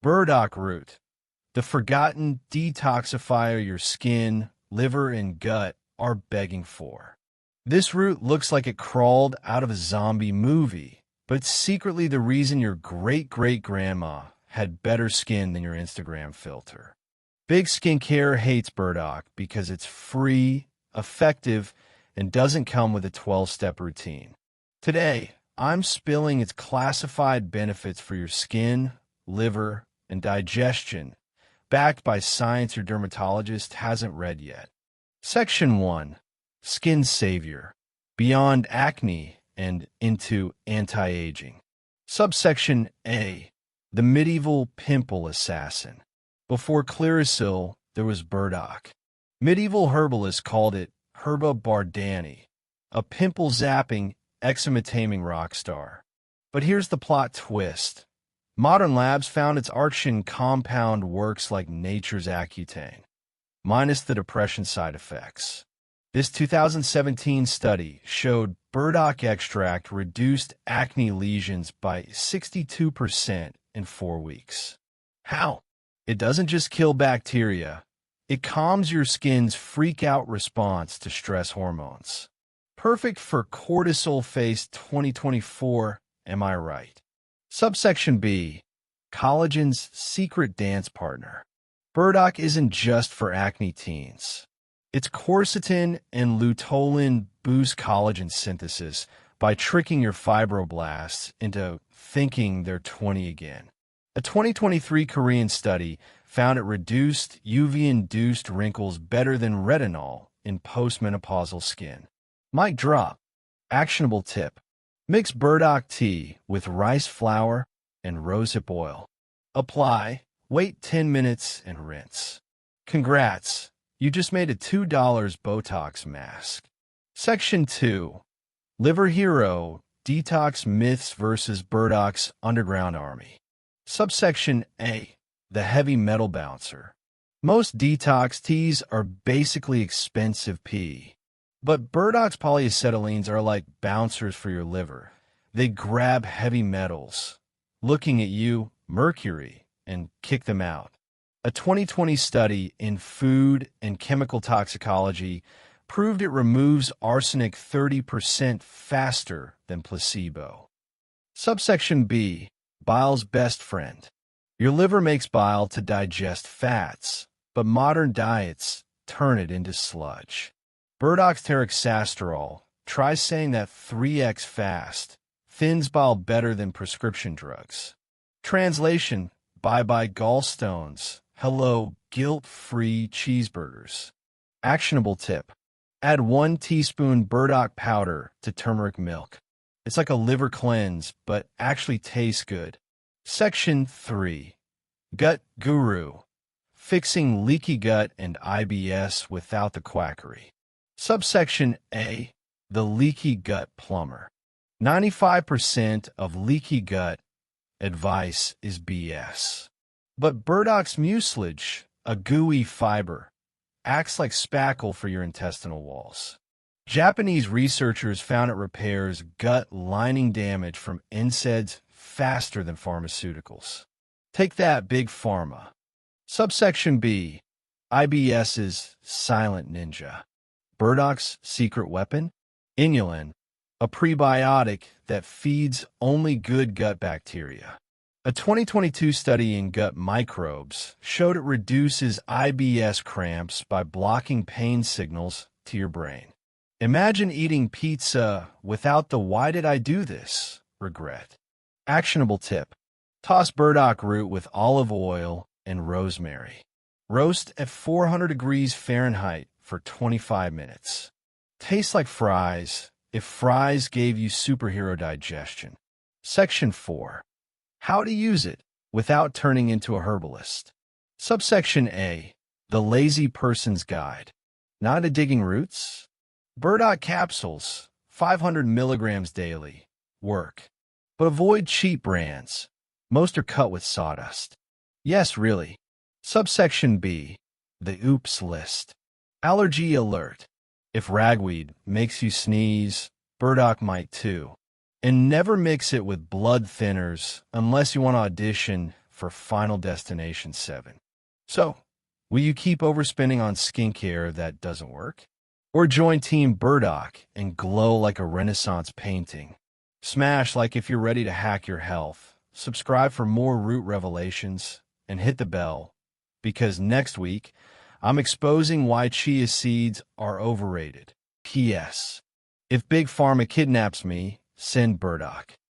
Burdock Root, the forgotten detoxifier your skin, liver, and gut are begging for. This root looks like it crawled out of a zombie movie, but it's secretly the reason your great-great-grandma had better skin than your Instagram filter. Big Skincare hates burdock because it's free, effective, and doesn't come with a 12-step routine. Today, I'm spilling its classified benefits for your skin, liver, and digestion, backed by science your dermatologist hasn't read yet. Section 1. Skin Savior. Beyond acne and into anti-aging. Subsection A. The medieval pimple assassin. Before Clearasil, there was burdock. Medieval herbalists called it Herba Bardani, a pimple-zapping, eczema-taming rock star. But here's the plot twist. Modern labs found its archin compound works like nature's Accutane, minus the depression side effects. This 2017 study showed burdock extract reduced acne lesions by 62% in 4 weeks. How? It doesn't just kill bacteria, it calms your skin's freak-out response to stress hormones. Perfect for cortisol phase 2024, am I right? Subsection B. Collagen's secret dance partner. Burdock isn't just for acne teens. Its quercetin and luteolin boost collagen synthesis by tricking your fibroblasts into thinking they're 20 again. A 2023 Korean study found it reduced UV-induced wrinkles better than retinol in postmenopausal skin. Mic drop. Actionable tip. Mix burdock tea with rice flour and rosehip oil. Apply, wait 10 minutes, and rinse. Congrats! You just made a $2 Botox mask. Section 2. Liver Hero. Detox myths versus burdock's underground army. Subsection A. The heavy metal bouncer. Most detox teas are basically expensive pee. But burdock's polyacetylines are like bouncers for your liver. They grab heavy metals, looking at you, mercury, and kick them out. A 2020 study in food and chemical toxicology proved it removes arsenic 30% faster than placebo. Subsection B. Bile's best friend. Your liver makes bile to digest fats, but modern diets turn it into sludge. Burdock's teroxasterol, try saying that 3x fast, thins bile better than prescription drugs. Translation, bye-bye gallstones, hello guilt-free cheeseburgers. Actionable tip, add 1 teaspoon burdock powder to turmeric milk. It's like a liver cleanse, but actually tastes good. Section 3. Gut Guru. Fixing leaky gut and IBS without the quackery. Subsection A. The leaky gut plumber. 95% of leaky gut advice is BS. But burdock's mucilage, a gooey fiber, acts like spackle for your intestinal walls. Japanese researchers found it repairs gut lining damage from NSAIDs faster than pharmaceuticals. Take that, Big Pharma. Subsection B. IBS's silent ninja. Burdock's secret weapon? Inulin, a prebiotic that feeds only good gut bacteria. A 2022 study in gut microbes showed it reduces IBS cramps by blocking pain signals to your brain. Imagine eating pizza without the "why did I do this?" regret. Actionable tip. Toss burdock root with olive oil and rosemary. Roast at 400 degrees Fahrenheit for 25 minutes. Tastes like fries if fries gave you superhero digestion. Section 4. How to use it without turning into a herbalist. Subsection A. The Lazy Person's Guide. Not a digging roots? Burdock capsules, 500 milligrams daily. Work. But avoid cheap brands. Most are cut with sawdust. Yes, really. Subsection B. The Oops List. Allergy alert. If ragweed makes you sneeze, burdock might too. And never mix it with blood thinners unless you want to audition for for Final Destination 7. So, will you keep overspending on skincare that doesn't work? Or join Team Burdock and glow like a Renaissance painting? Smash like if you're ready to hack your health. Subscribe for more root revelations and hit the bell, because next week I'm exposing why chia seeds are overrated. P.S. If Big Pharma kidnaps me, send Burdock.